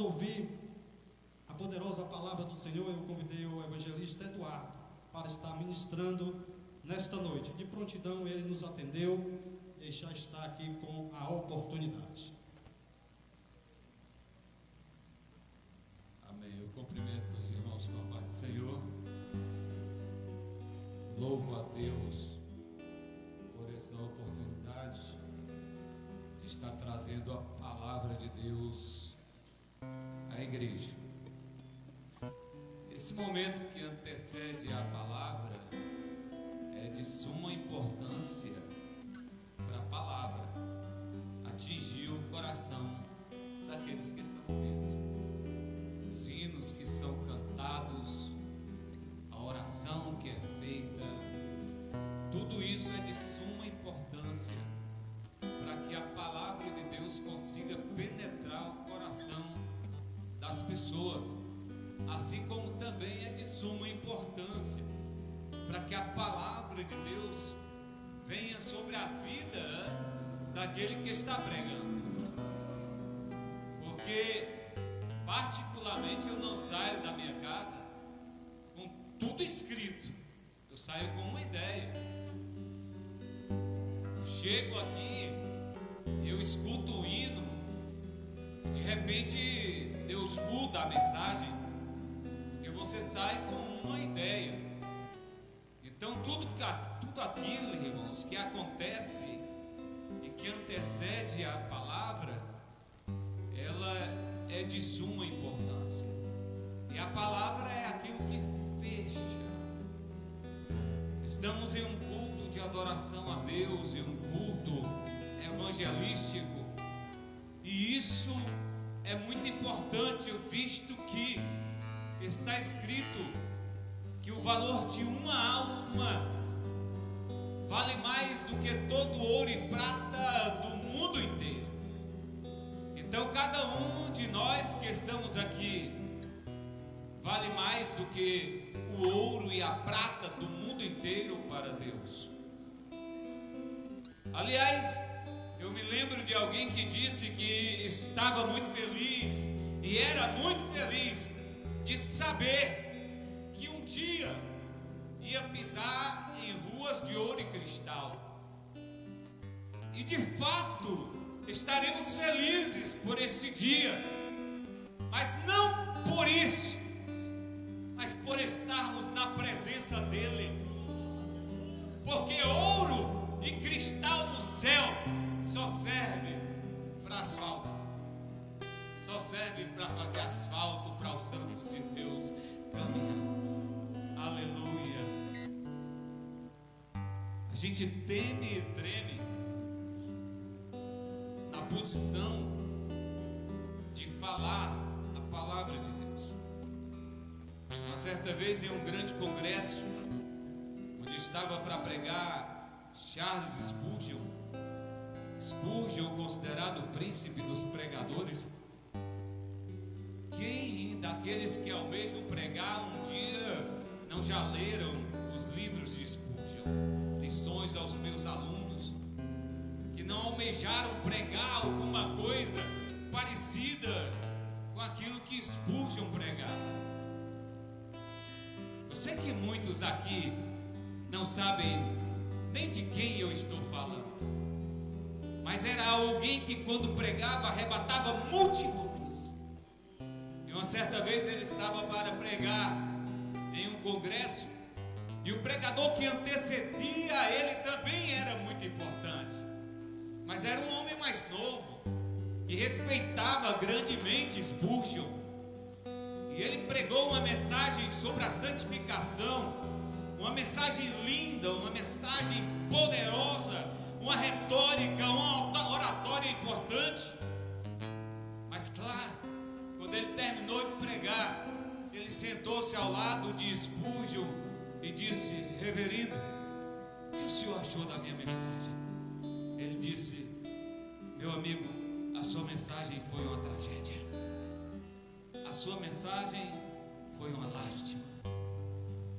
ouvir a poderosa palavra do Senhor, eu convidei o evangelista Eduardo para estar ministrando nesta noite. De prontidão ele nos atendeu e já está aqui com a oportunidade. Amém. Eu cumprimento os irmãos com a paz do Senhor. Louvo a Deus por essa oportunidade de estar trazendo a palavra de Deus à igreja. Esse momento que antecede a palavra é de suma importância para a palavra atingir o coração daqueles que estão dentro. Os hinos que são cantados, a oração que é feita, tudo isso é de suma importância para que a palavra de Deus consiga penetrar o coração das pessoas, assim como também é de suma importância para que a palavra de Deus venha sobre a vida daquele que está pregando. Porque particularmente eu não saio da minha casa com tudo escrito, eu saio com uma ideia. Eu chego aqui, eu escuto o hino, de repente Deus muda a mensagem, porque você sai com uma ideia. Então tudo aquilo, irmãos, que acontece e que antecede a palavra, ela é de suma importância. E a palavra é aquilo que fecha. Estamos em um culto de adoração a Deus, em um culto evangelístico, e isso é muito importante, visto que está escrito que o valor de uma alma vale mais do que todo ouro e prata do mundo inteiro. Então cada um de nós que estamos aqui vale mais do que o ouro e a prata do mundo inteiro para Deus. Aliás, eu me lembro de alguém que disse que estava muito feliz, e era muito feliz, de saber que um dia ia pisar em ruas de ouro e cristal. E de fato estaremos felizes por este dia, mas não por isso, mas por estarmos na presença dele. Porque ouro e cristal do céu só serve para asfalto, só serve para fazer asfalto para os santos de Deus caminhar. Aleluia. A gente teme e treme na posição de falar a palavra de Deus. Uma certa vez, em um grande congresso, onde estava para pregar Charles Spurgeon, considerado o príncipe dos pregadores. Quem daqueles que almejam pregar um dia não já leram os livros de Spurgeon? Lições aos meus alunos, que não almejaram pregar alguma coisa parecida com aquilo que Spurgeon pregava. Eu sei que muitos aqui não sabem nem de quem eu estou falando, mas era alguém que quando pregava arrebatava multidões. E uma certa vez ele estava para pregar em um congresso, e o pregador que antecedia a ele também era muito importante, mas era um homem mais novo, que respeitava grandemente Spurgeon. E ele pregou uma mensagem sobre a santificação, uma mensagem linda, uma mensagem poderosa, uma retórica, uma oratória importante. Mas claro, quando ele terminou de pregar, ele sentou-se ao lado de Spurgeon e disse: reverendo, o que o senhor achou da minha mensagem? Ele disse: meu amigo, a sua mensagem foi uma tragédia, a sua mensagem foi uma lástima.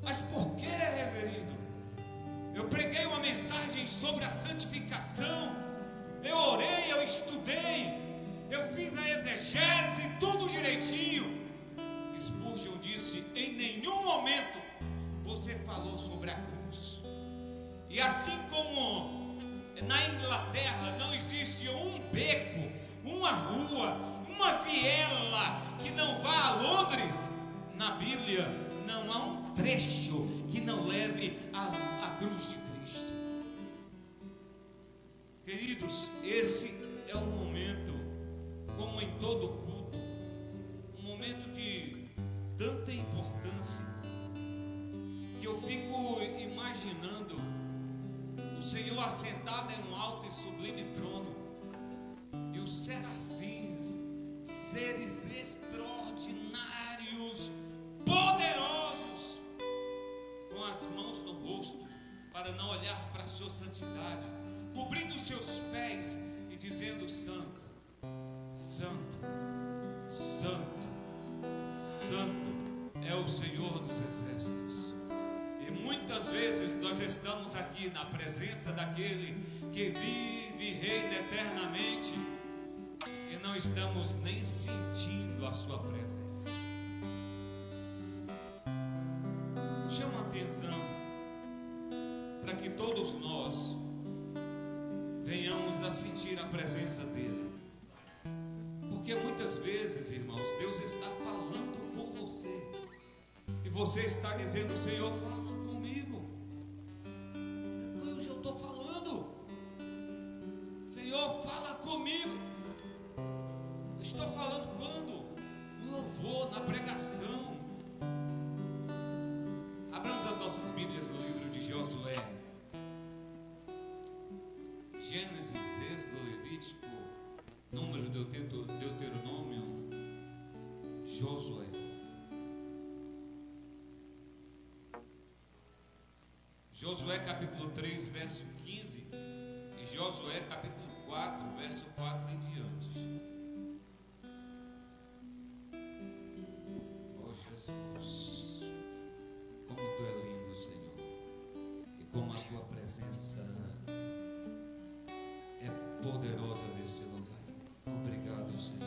Mas por que, reverendo? Eu preguei uma mensagem sobre a santificação, eu orei, eu estudei, eu fiz a exegese, tudo direitinho. a cruz. E assim como na Inglaterra não existe um beco, uma rua, uma viela que não vá a Londres, na Bíblia não há um trecho que não leve à cruz de Cristo. Queridos, esse é um momento, como em todo culto, um momento de tanta importância, que eu fico imaginando o Senhor assentado em um alto e sublime trono, e os serafins, seres extraordinários, poderosos, com as mãos no rosto, para não olhar para a sua santidade, cobrindo os seus pés e dizendo: Santo, Santo, Santo, Santo é o Senhor dos exércitos. E muitas vezes nós estamos aqui na presença daquele que vive e reina eternamente e não estamos nem sentindo a sua presença. Chama a atenção para que todos nós venhamos a sentir a presença dele, porque muitas vezes, irmãos, Deus está falando com você e você está dizendo: Senhor, fala comigo. Hoje eu estou falando. Senhor, fala comigo. Estou falando quando? No louvor, na pregação. Abramos as nossas Bíblias no livro de Josué. Gênesis, Êxodo, Levítico, Números, Deuteronômio, Josué. Josué capítulo 3, verso 15 e Josué capítulo 4, verso 4 em diante. Oh Jesus, como Tu é lindo, Senhor, e como a Tua presença é poderosa neste lugar. Obrigado, Senhor.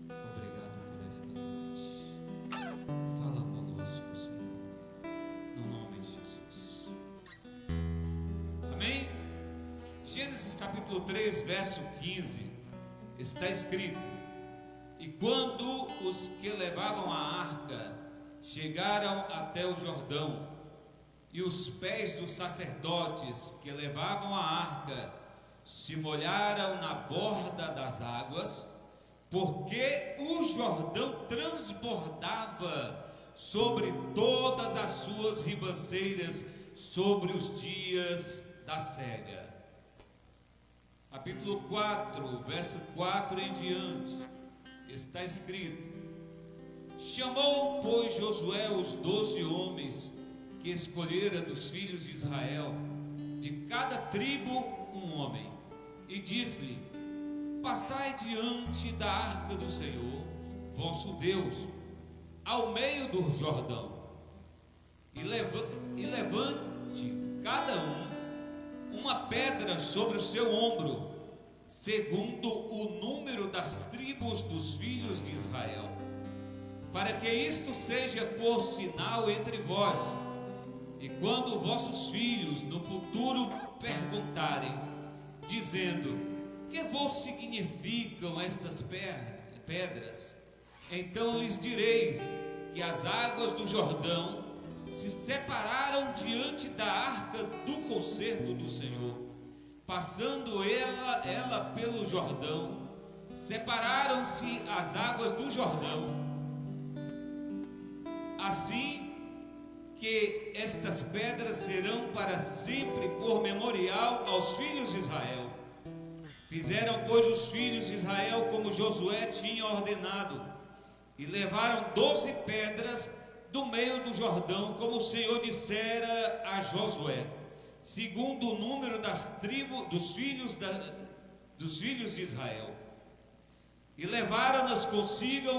Obrigado por esta noite. Fala conosco, Senhor, no nome de Jesus. Amém? Gênesis capítulo 3, verso 15, está escrito: E quando os que levavam a arca chegaram até o Jordão, e os pés dos sacerdotes que levavam a arca se molharam na borda das águas, porque o Jordão transbordava sobre todas as suas ribanceiras sobre os dias da cega. Capítulo 4, verso 4 em diante, está escrito: Chamou, pois, Josué os 12 homens que escolhera dos filhos de Israel, de cada tribo um homem, e disse-lhe: Passai diante da arca do Senhor, vosso Deus, ao meio do Jordão, e levante cada um uma pedra sobre o seu ombro, segundo o número das tribos dos filhos de Israel, para que isto seja por sinal entre vós, e quando vossos filhos no futuro perguntarem, dizendo: que vos significam estas pedras? Então lhes direis que as águas do Jordão se separaram diante da arca do concerto do Senhor, passando ela pelo Jordão, separaram-se as águas do Jordão, assim que estas pedras serão para sempre por memorial aos filhos de Israel. Fizeram, pois, os filhos de Israel como Josué tinha ordenado, e levaram 12 pedras do meio do Jordão, como o Senhor dissera a Josué, segundo o número das tribos dos filhos de Israel. E levaram-nas consigo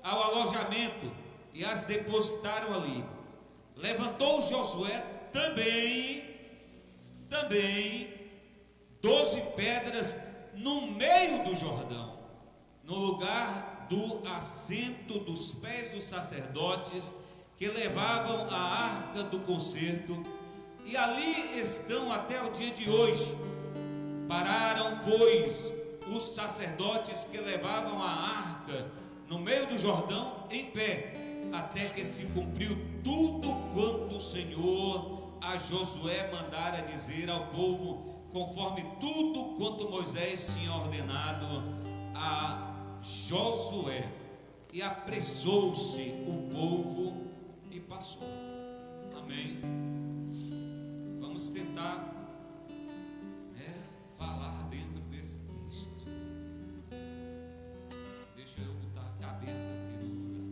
ao alojamento e as depositaram ali. Levantou Josué também 12 pedras no meio do Jordão, no lugar do assento dos pés dos sacerdotes que levavam a arca do concerto, e ali estão até o dia de hoje. Pararam, pois, os sacerdotes que levavam a arca no meio do Jordão em pé, até que se cumpriu tudo quanto o Senhor a Josué mandara dizer ao povo, conforme tudo quanto Moisés tinha ordenado a Josué. E apressou-se o povo e passou. Amém. Vamos tentar falar dentro desse texto. Deixa eu botar a cabeça aqui no lugar.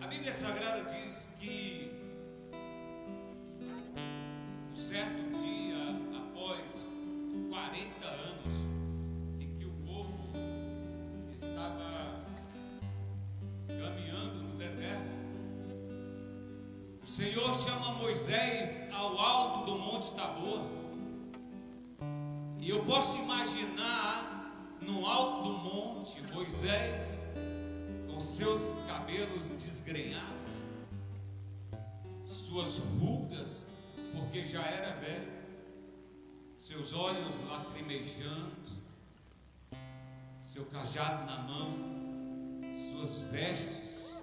A Bíblia Sagrada diz que um certo dia, após 40 anos, em que o povo estava caminhando no deserto, o Senhor chama Moisés ao alto do Monte Tabor. E eu posso imaginar no alto do monte Moisés com seus cabelos desgrenhados, suas rugas, porque já era velho, seus olhos lacrimejando, seu cajado na mão, suas vestes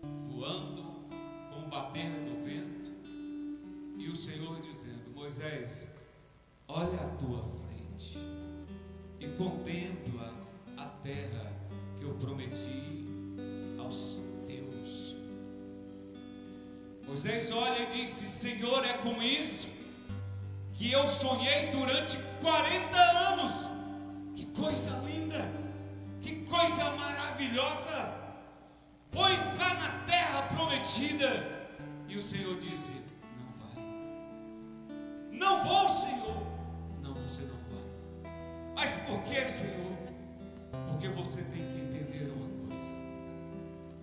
voando com o bater do vento, e o Senhor dizendo: Moisés, olha à tua frente e contempla a terra que eu prometi aos teus. Moisés olha e disse: Senhor, é com isso que eu sonhei durante 40 anos. Que coisa linda, que coisa maravilhosa. Vou entrar na terra prometida. E o Senhor disse: não vai. Não vou, Senhor. Não, você não vai. Mas por que, Senhor? Porque você tem que entender uma coisa: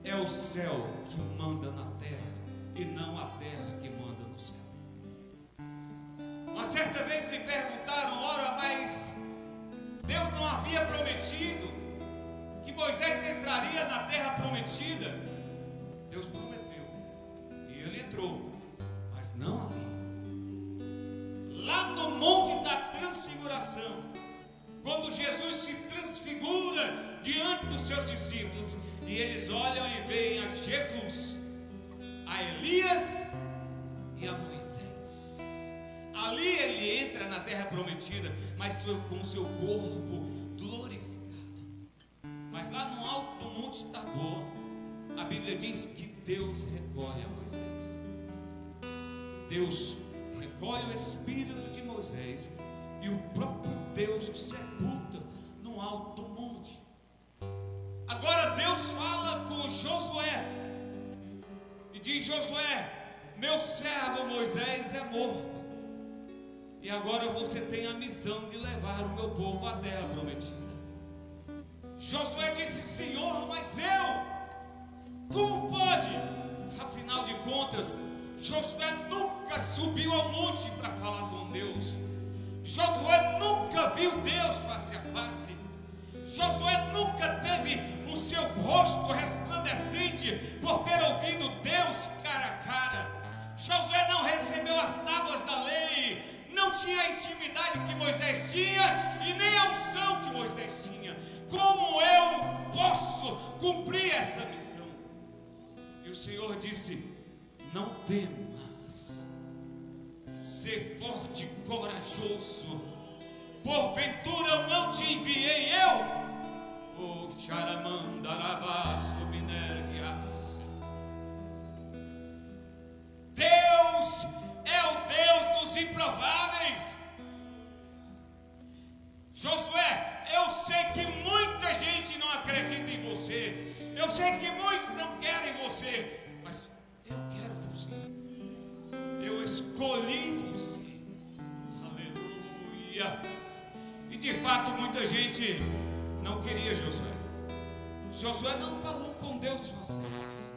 é o céu que manda na terra e não a terra que manda no céu. Uma certa vez me perguntaram: ora, mas Deus não havia prometido que Moisés entraria na terra prometida? Deus prometeu, e ele entrou, mas não ali. Lá no Monte da Transfiguração, quando Jesus se transfigura diante dos seus discípulos, e eles olham e veem a Jesus, a Elias e a Moisés. Ali ele entra na terra prometida, mas com o seu corpo glorificado. Mas lá no alto do Monte Tabor, a Bíblia diz que Deus recolhe a Moisés. Deus recolhe o espírito de Moisés, e o próprio Deus o sepulta no alto do monte. Agora Deus fala com Josué e diz: Josué, meu servo Moisés é morto, e agora você tem a missão de levar o meu povo à terra prometida. Josué disse: Senhor, mas como pode? Afinal de contas, Josué nunca subiu ao monte para falar com Deus. Josué nunca viu Deus face a face. Josué nunca teve o seu rosto resplandecente por ter ouvido Deus cara a cara. Josué não recebeu as tábuas da lei, não tinha a intimidade que Moisés tinha e nem a unção que Moisés tinha. Como eu posso cumprir essa missão? E o Senhor disse: não temas, ser forte e corajoso, porventura eu não te enviei eu? O Xaramandaravaço Minergias. Deus é o Deus dos improváveis. Josué, eu sei que muita gente não acredita em você, eu sei que muitos não querem você, mas eu quero você, eu escolhi você. Aleluia. E de fato muita gente não queria Josué. Josué não falou com Deus face a face.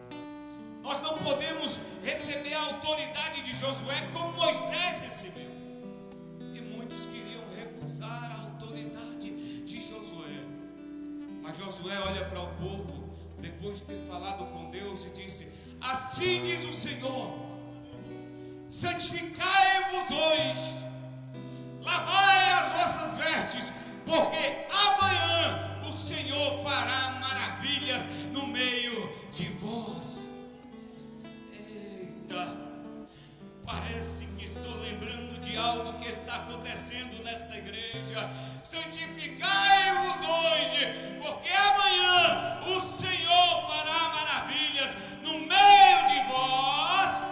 Nós não podemos receber a autoridade de Josué como Moisés recebeu. E muitos queriam recusar a autoridade de Josué. Mas Josué olha para o povo, depois de ter falado com Deus, e disse: assim diz o Senhor: santificai-vos hoje, lavai as vossas vestes, porque amanhã o Senhor fará maravilhas no meio de vós. Eita, parece que estou lembrando de algo que está acontecendo nesta igreja. Santificai-vos hoje, porque amanhã o Senhor fará maravilhas no meio de vós.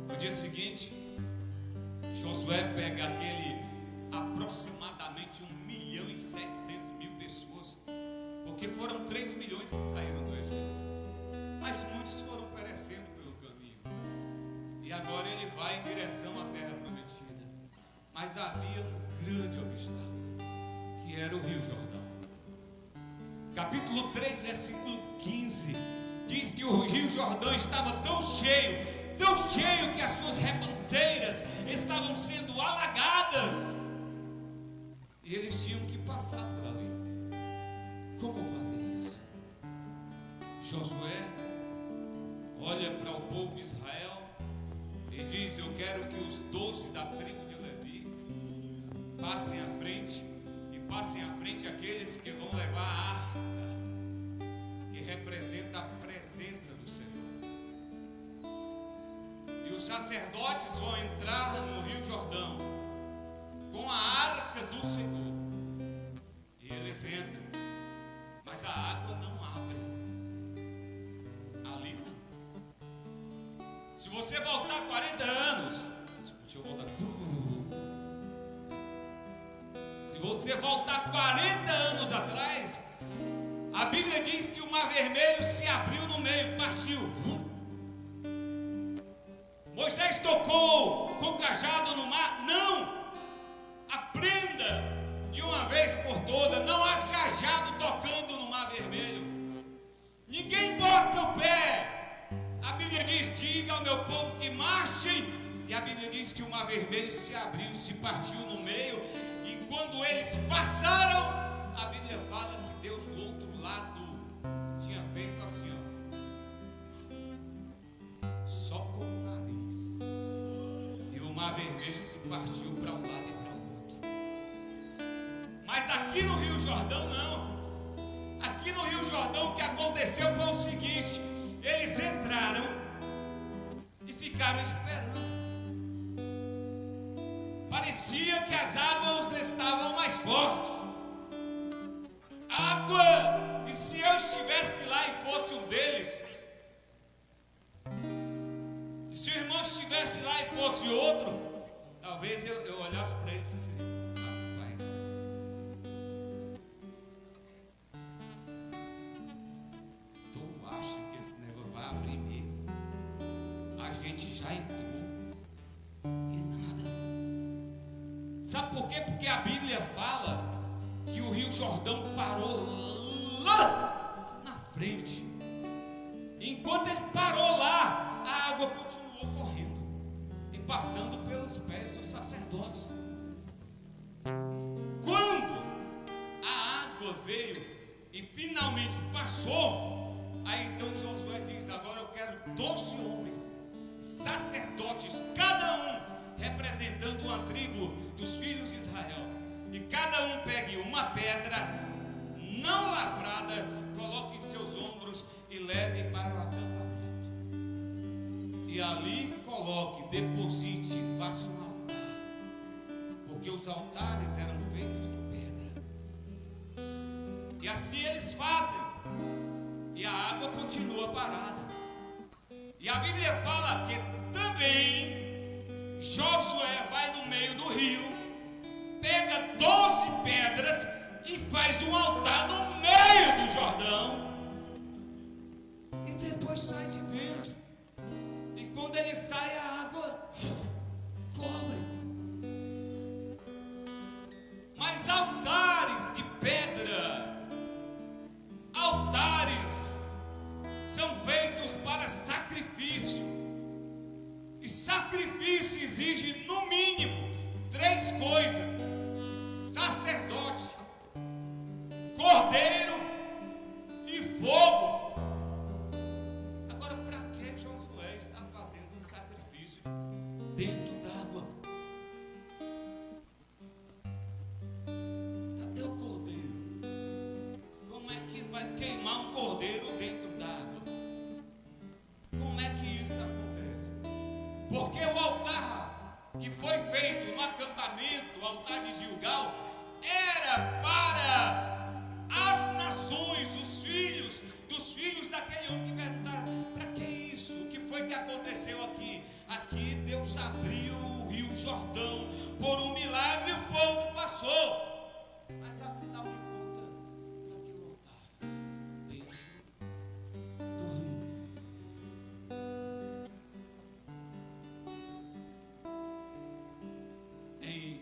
No dia seguinte, Josué pega aproximadamente 1.700.000 pessoas, porque foram 3 milhões que saíram do Egito, mas muitos foram perecendo pelo caminho, e agora ele vai em direção à terra prometida, mas havia um grande obstáculo, que era o Rio Jordão. Capítulo 3, versículo 15, diz que o Rio Jordão estava tão cheio que as suas rebanceiras estavam sendo alagadas, e eles tinham que passar por ali. Como fazer isso? Josué olha para o povo de Israel e diz: eu quero que os 12 da tribo de Levi passem à frente, e passem à frente aqueles que vão levar a arca, que representa a presença do Senhor. E os sacerdotes vão entrar no Rio Jordão com a arca do Senhor, e eles entram, mas a água não abre ali não. Se você voltar 40 anos, deixa eu voltar. Se você voltar 40 anos atrás, a Bíblia diz que o Mar Vermelho se abriu no meio, partiu. Moisés tocou com o cajado no mar. Não! Aprenda de uma vez por todas: não há cajado tocando no Mar Vermelho. Ninguém bota o pé. A Bíblia diz: diga ao meu povo que marchem. E a Bíblia diz que o Mar Vermelho se abriu, se partiu no meio. E quando eles passaram, a Bíblia fala que Deus do outro lado tinha feito assim, ó, só com o nariz, e o Mar Vermelho se partiu para um lado e para o outro. Mas aqui no Rio Jordão não. Aqui no Rio Jordão o que aconteceu foi o seguinte: eles entraram e ficaram esperando. Parecia que as águas estavam mais fortes. Água! E se eu estivesse lá e fosse um deles, e se o irmão estivesse lá e fosse outro, talvez eu olhasse para ele e dissesse: rapaz, tu acha que esse negócio vai abrir mesmo? A gente já entrou e nada. Sabe por quê? Porque a Bíblia fala que o Rio Jordão parou lá na frente. Enquanto ele parou lá, a água continuou correndo e passando pelos pés dos sacerdotes. Quando a água veio e finalmente passou, aí então Josué diz: agora eu quero 12 homens, sacerdotes, cada um representando uma tribo dos filhos de Israel, e cada um pegue uma pedra não lavrada, coloque em seus ombros e leve para o acampamento, e ali coloque, deposite e faça um altar, porque os altares eram feitos de pedra. E assim eles fazem, e a água continua parada. E a Bíblia fala que também Josué vai no meio do rio, pega 12 pedras e faz um altar no meio do Jordão, e depois sai de dentro. E quando ele sai, a água cobre. Mas altares de pedra, altares exige no mínimo 3 coisas: sacerdote, cordeiro e fogo. Agora, para que Josué está fazendo um sacrifício dentro d'água? Cadê o cordeiro? Como é que vai queimar um cordeiro dentro d'água? Como é que isso acontece? Porque o altar que foi feito no acampamento, o altar de Gilgal, era para as nações, os filhos dos filhos daquele homem que perguntaram: para que isso? O que foi que aconteceu aqui? Aqui Deus abriu o rio Jordão por um milagre e o povo passou. Mas afinal de contas, para que o altar dentro do rio? Em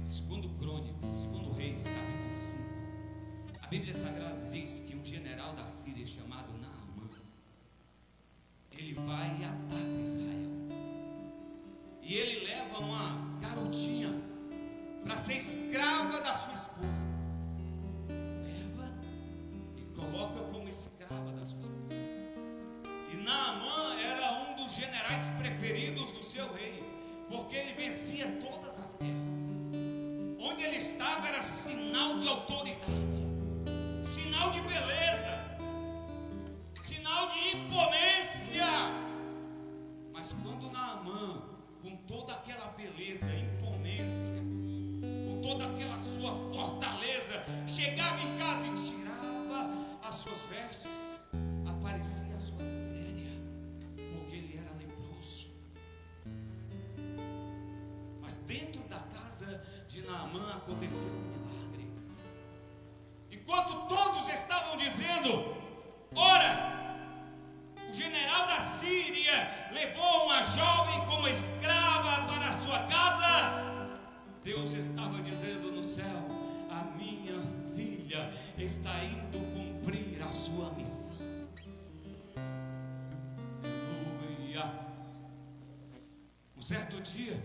2 Crônicas, 2 Reis, capítulo 5, a Bíblia Sagrada diz que um general da Síria chamado Naamã, ele vai e ataca Israel. E ele leva uma garotinha para ser escrava da sua esposa. Leva e coloca como escrava da sua esposa. E Naamã era um dos generais preferidos do seu rei, porque ele vencia todas as guerras. Onde ele estava era sinal de autoridade, sinal de beleza, sinal de imponência. Mas quando Naamã, com toda aquela beleza, imponência, com toda aquela sua fortaleza, chegava em casa e tirava as suas vestes, aparecia a sua miséria, porque ele era leproso. Mas dentro da casa de Naamã aconteceu um milagre. Enquanto todos estavam dizendo: ora, o general da Síria levou uma jovem como escrava para a sua casa, Deus estava dizendo no céu: a minha filha está indo cumprir a sua missão. Aleluia. Um certo dia,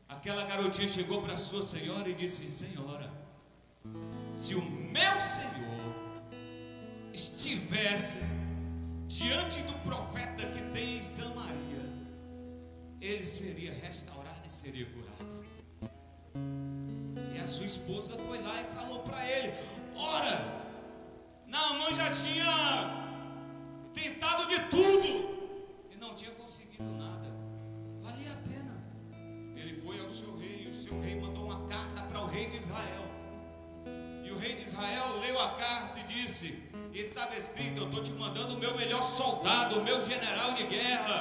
aquela garotinha chegou para a sua senhora e disse: senhora, se o meu Senhor estivesse diante do profeta que tem em Samaria, ele seria restaurado e seria curado. E a sua esposa foi lá e falou para ele: ora, Naamã já tinha tentado de tudo e não tinha conseguido nada, valia a pena. Ele foi ao seu rei, e o seu rei mandou uma carta para o rei de Israel. E o rei de Israel leu a carta e disse: estava escrito: eu estou te mandando o meu melhor soldado, o meu general de guerra,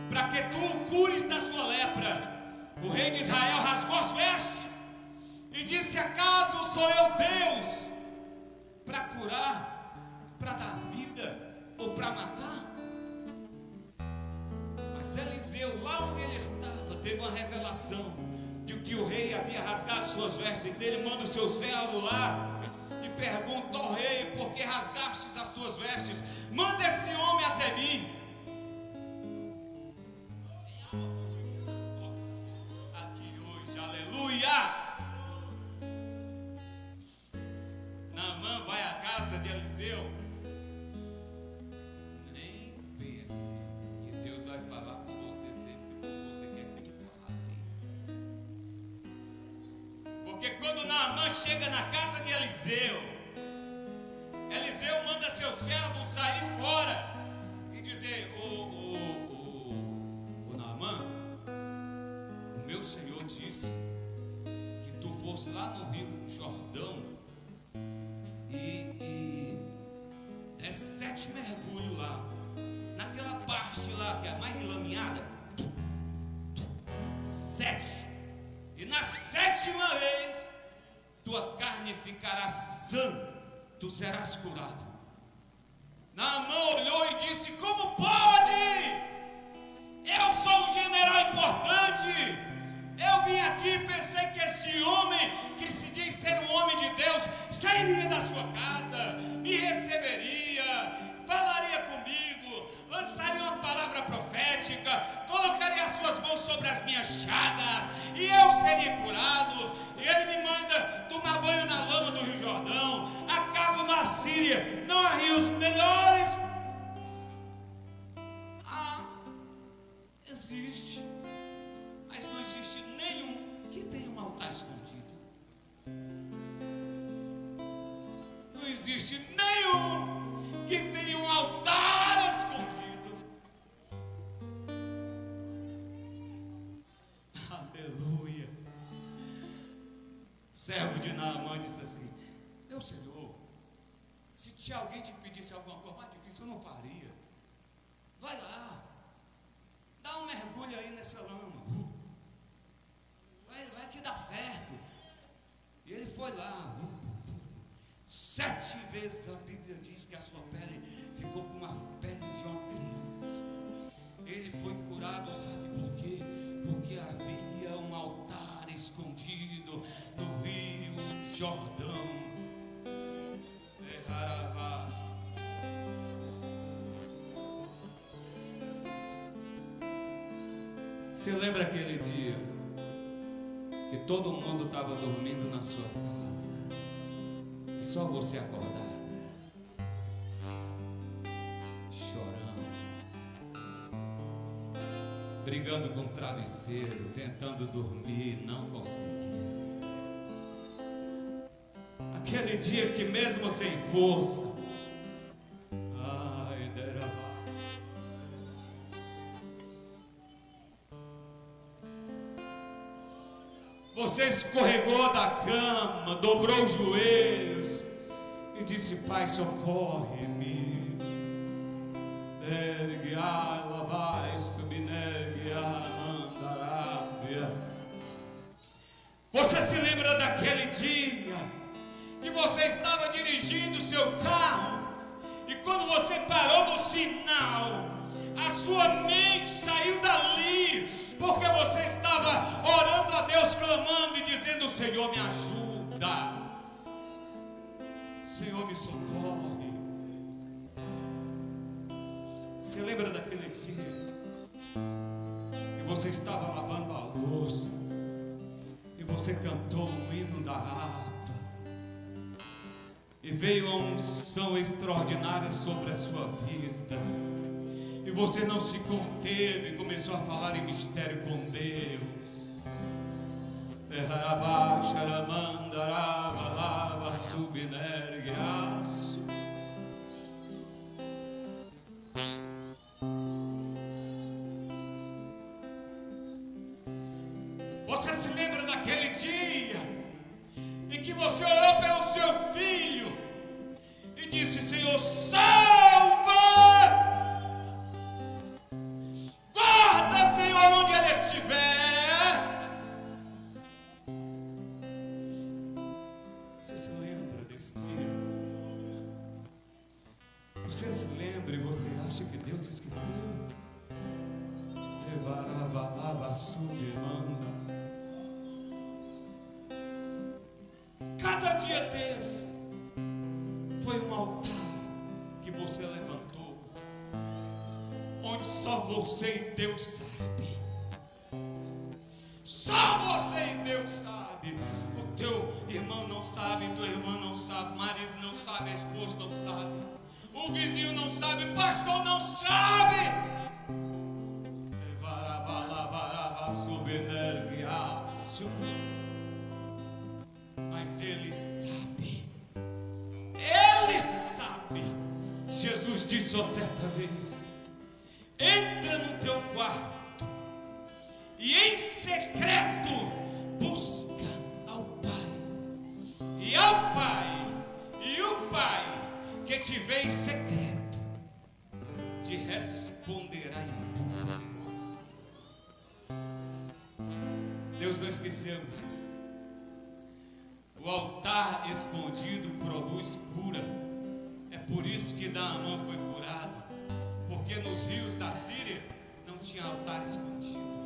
para que tu o cures da sua lepra. O rei de Israel rasgou as vestes e disse: acaso sou eu Deus para curar, para dar vida ou para matar? Mas Eliseu, lá onde ele estava, teve uma revelação de que o rei havia rasgado suas vestes dele. Manda o seu servo lá e pergunta ao rei: por que rasgastes as tuas vestes? Manda esse homem até mim. Aqui hoje, aleluia. Naamã vai à casa de Eliseu. Nem pense que Deus vai falar com você sempre como você quer que ele fale. Porque quando Naamã chega na casa de Eliseu, Eliseu manda seu servo sair fora e dizer: Naamã, o meu Senhor disse que tu fosse lá no rio Jordão e desse 7 mergulhos lá, naquela parte lá que é a mais enlameada, 7, e na 7ª vez tua carne ficará sã, tu serás curado. Naamã olhou e disse: como pode? Eu sou um general importante. Eu vim aqui e pensei que esse homem, que se diz ser um homem de Deus, sairia da sua casa, me receberia, falaria comigo, lançaria uma palavra profética, colocaria as suas mãos sobre as minhas chagas, e eu seria curado. E ele me manda tomar banho na lama do Rio Jordão. Acaso na Síria não há rios melhores? Existe, mas não existe nenhum que tenha um altar escondido. Não existe nenhum que tenha um altar escondido. Aleluia. O servo de Naamã disse assim: meu Senhor, se alguém te pedisse alguma coisa mais difícil, eu não faria. Vai lá, dá um mergulho aí nessa lama, vai que dá certo. E ele foi lá, 7 vezes a Bíblia diz que a sua pele ficou com a pele de uma criança. Ele foi curado, sabe por quê? Porque havia um altar escondido no Rio Jordão. Você lembra aquele dia que todo mundo estava dormindo na sua casa e só você acordada, chorando, brigando com o travesseiro, tentando dormir, não conseguia. Aquele dia que mesmo sem força, você escorregou da cama, dobrou os joelhos e disse: Pai, socorre-me. Ergue ala, vai, subnergue a mandarábia. Você se lembra daquele dia que você estava dirigindo o seu carro e quando você parou no sinal, a sua mente saiu dali, porque você estava orando a Deus, clamando e dizendo: Senhor, me ajuda, Senhor, me socorre. Você lembra daquele dia que você estava lavando a louça e você cantou o hino da harpa e veio uma unção extraordinária sobre a sua vida? E você não se conteve e começou a falar em mistério com Deus. Você se lembra daquele dia em que você orou pelo seu filho e disse: Senhor, salva! Guarda, Senhor, onde ele estiver. Você se lembra desse dia? Você se lembra e você acha que Deus esqueceu? Cada dia desse foi um altar que você levantou, onde só você e Deus sabe. Só você e Deus sabe. O teu irmão não sabe, tua irmã não sabe, o marido não sabe, a esposa não sabe, o vizinho não sabe, o pastor não sabe. Mas Ele sabe. Ele sabe. Jesus disse uma certa vez: entra no teu quarto e em secreto busca ao Pai. E ao Pai, e o Pai que te vê em secreto te responderá em público. Deus não esqueceu. O altar escondido produz cura. É por isso que Naamã foi curado, porque nos rios da Síria não tinha altar escondido,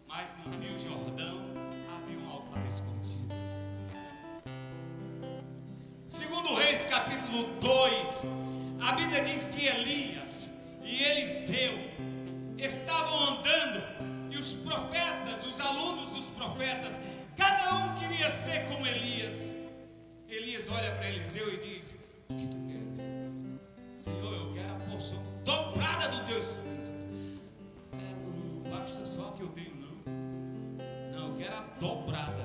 mas no Rio Jordão havia um altar escondido. Segundo Reis capítulo 2, a Bíblia diz que Elias e Eliseu estavam andando, e os profetas, os alunos dos profetas, cada um queria ser como Elias. Elias olha para Eliseu e diz: o que tu queres? Senhor, eu quero a porção dobrada do teu espírito. Não basta só que eu tenho, não, eu quero a dobrada,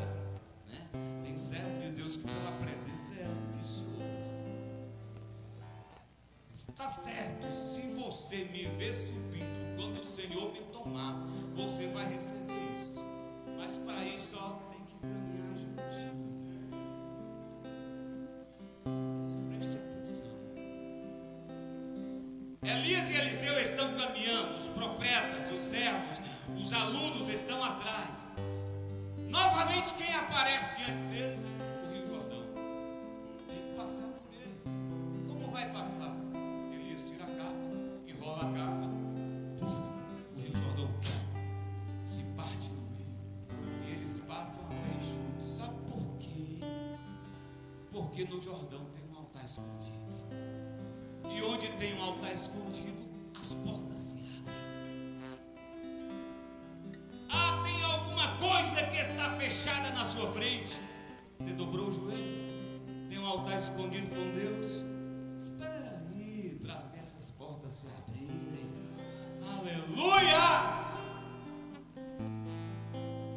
né? Tem servo de Deus que pela presença é ambicioso. Está certo, se você me ver subindo, quando o Senhor me tomar, você vai receber isso, mas para isso só tem que caminhar juntinho. Preste atenção. Elias e Eliseu estão caminhando, os profetas, os servos, os alunos estão atrás. Novamente, quem aparece diante deles? O Rio Jordão. Tem que passar por ele. Como vai passar? Elias tira a capa, enrola a capa, o Rio Jordão se parte no meio, e eles passam a pé enxuto. Sabe por quê? Porque no Jordão tem um altar escondido, e onde tem um altar escondido, as portas se abrem. Tem alguma coisa que está fechada na sua frente? Você dobrou o joelho? Tem um altar escondido com Deus? Espera aí para ver essas portas se abrirem. Aleluia!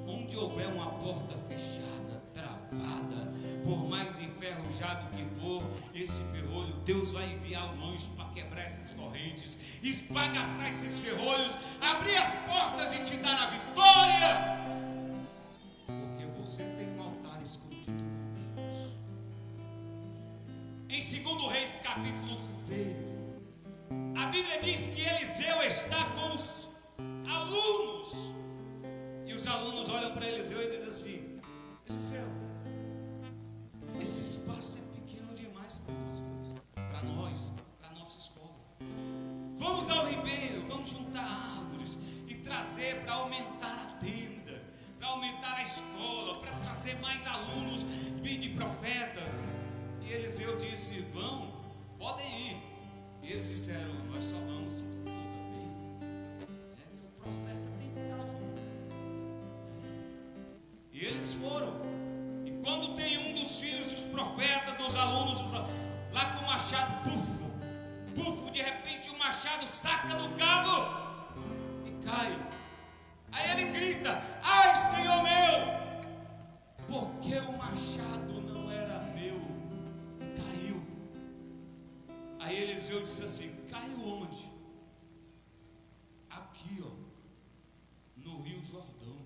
Onde houver uma porta fechada, travada, por mais enferrujado que for esse ferrolho, Deus vai enviar um anjo para quebrar essas correntes, esbagaçar esses ferrolhos, abrir as portas e te dar a vitória, porque você tem um altar escondido com Deus. Em 2 Reis capítulo 6, a Bíblia diz que Eliseu está com os alunos, e os alunos olham para Eliseu e dizem assim: Eliseu, esse espaço é pequeno demais para nós dois, para a nossa escola. Vamos ao ribeiro, vamos juntar árvores e trazer para aumentar a tenda, para aumentar a escola, para trazer mais alunos de profetas. E Eliseu disse: vão, podem ir. E eles disseram: nós só vamos se tu for também. O profeta tem que estar junto. E eles foram. E quando tem um dos filhos dos profetas, dos alunos, lá com o machado, pufo, de repente o machado saca do cabo e cai. Aí ele grita: ai, Senhor meu, porque o machado não era meu, e caiu. Aí Eliseu disse assim: caiu onde? Aqui, ó, no Rio Jordão.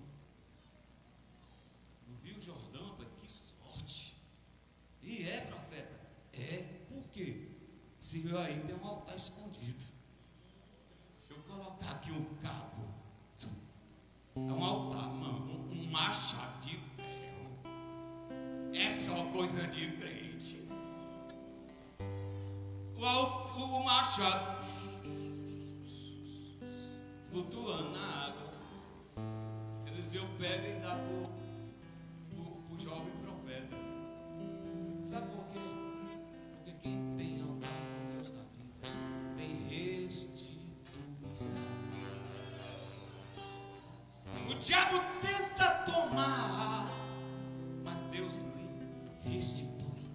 No Rio Jordão, que sorte. E é, profeta? É. Por quê? Esse rio aí tem um altar escondido. Se eu colocar aqui um cabo, é um altar, um machado de ferro. É só coisa de crente. O machado flutuando na água. Eliseu pega e dá pro jovem profeta. Sabe por quê? Porque quem tem altar com Deus na vida tem restituição. O diabo tenta tomar, mas Deus lhe restitui.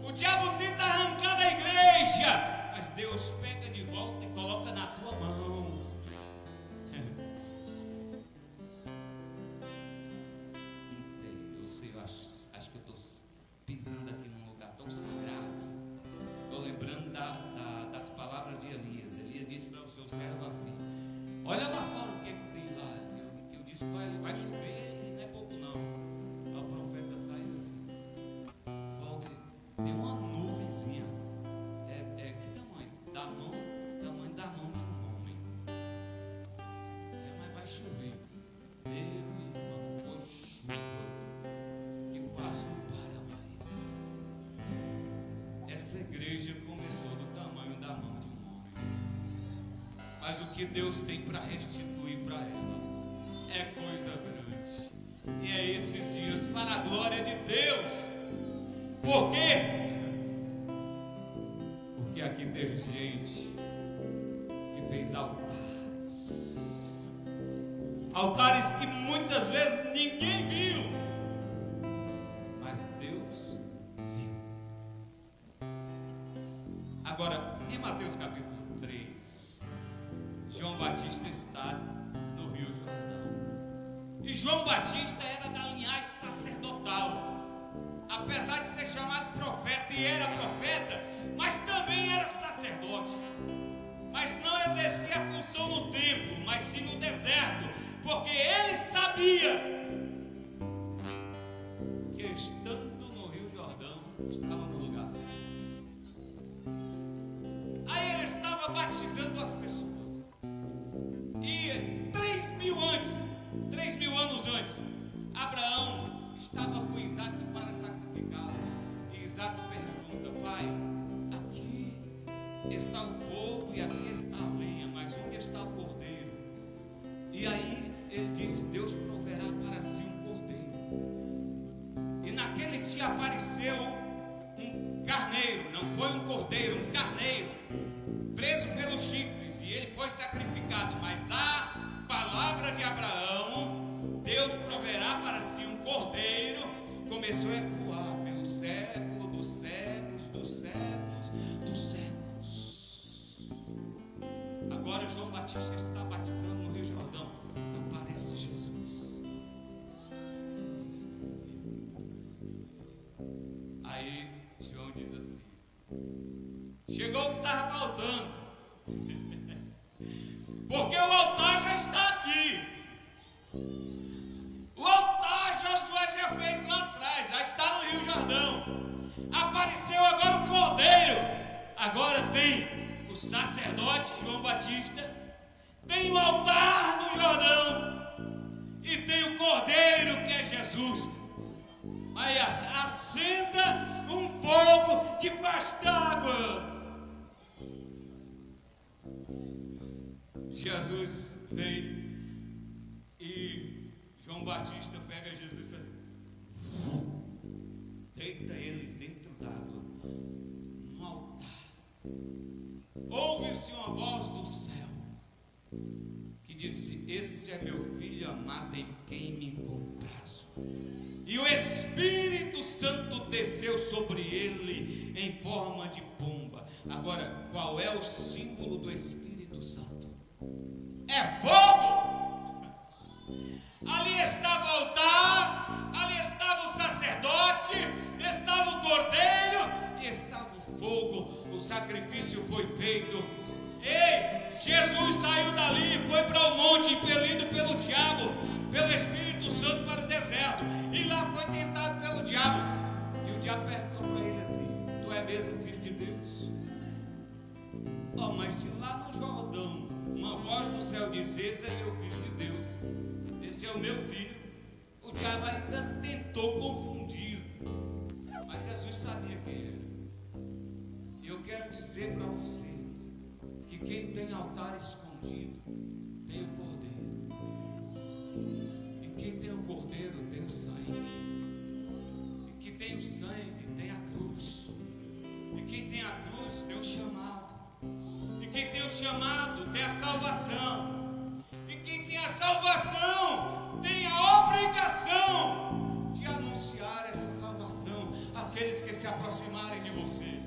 O diabo tenta arrancar da igreja, mas Deus pega de volta e coloca na tua mão. Eu sei, eu acho que eu estou pisando aqui num lugar tão sagrado. Estou lembrando das palavras de Elias. Elias disse para o seu servo assim: olha lá fora o que é que tem lá. Eu disse que vai chover e não é pouco não. Aí o profeta saiu assim: volta, tem uma nuvenzinha. Que tamanho? Tamanho da mão de um homem. Mas vai chover. Meu irmão, foi chuva que quase não para mais. Essa igreja começou do tamanho da mão de um homem, mas o que Deus tem para restituir para ela é coisa grande, e é esses dias para a glória de Deus. Por quê? Porque aqui teve gente fez altares. Altares que muitas vezes ninguém viu, mas Deus viu. Agora, em Mateus capítulo 3, João Batista está no Rio Jordão. E João Batista era da linhagem sacerdotal. Apesar de ser chamado profeta, e era profeta, mas também era sacerdote. Mas não exercia a função no templo, mas sim no deserto, porque ele sabia que estando no Rio Jordão, estava no lugar certo. Aí ele estava batizando as pessoas. E 3 mil anos antes, Abraão estava com Isaac para sacrificá-lo. E Isaac pergunta: pai, aqui está o fogo e aqui está a lenha, mas onde está o cordeiro? E aí ele disse: Deus proverá para si um cordeiro. E naquele dia apareceu um carneiro, não foi um cordeiro, um carneiro, preso pelos chifres, e ele foi sacrificado. Mas a palavra de Abraão, Deus proverá para si um cordeiro, começou a ecoar pelo século dos séculos, dos séculos, dos séculos. Agora João Batista está batizando no Rio Jordão. Aparece Jesus. Aí João diz assim: chegou o que estava faltando. Porque o altar já está aqui. O altar Josué já fez lá atrás, já está no Rio Jordão. Apareceu agora o cordeiro. Agora tem o sacerdote João Batista, tem o altar no Jordão e tem o cordeiro que é Jesus. Aí acenda um fogo que basta água. Jesus veio e João Batista pega Jesus e deita ele dentro d'água, no altar. Ouve-se uma voz do céu que disse: este é meu filho amado em quem me comprazo. E o Espírito Santo desceu sobre ele em forma de pomba. Agora, qual é o símbolo do Espírito Santo? É fogo. Ali estava o altar, ali estava o sacerdote, estava o cordeiro e estava o fogo. O sacrifício foi feito. Ei, Jesus saiu dali e foi para o monte, impelido pelo diabo, pelo Espírito Santo, para o deserto. E lá foi tentado pelo diabo. E o diabo perguntou para ele assim: tu é mesmo filho de Deus? Oh, mas se lá no Jordão uma voz do céu disse: esse é meu filho de Deus, esse é o meu filho, o diabo ainda tentou confundi-lo. Mas Jesus sabia quem era. E eu quero dizer para você que quem tem altar escondido tem o cordeiro. E quem tem o cordeiro tem o sangue. E quem tem o sangue tem a cruz. E quem tem a cruz tem o chamado. E quem tem o chamado tem a salvação. E quem tem a salvação tem a obrigação de anunciar essa salvação àqueles que se aproximarem de você.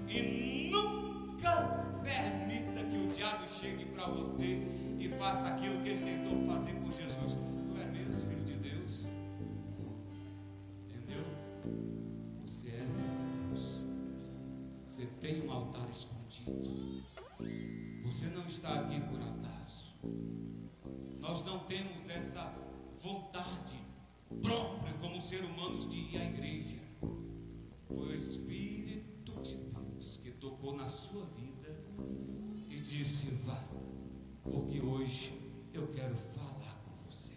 E nunca permita que o diabo chegue para você e faça aquilo que ele tentou fazer com Jesus. Tu é mesmo filho de Deus? Entendeu? Você é filho de Deus. Você tem um altar escondido. Você não está aqui por acaso. Nós não temos essa vontade própria como ser humanos de ir à igreja. Foi o Espírito de Deus que tocou na sua vida e disse: vá, porque hoje eu quero falar com você.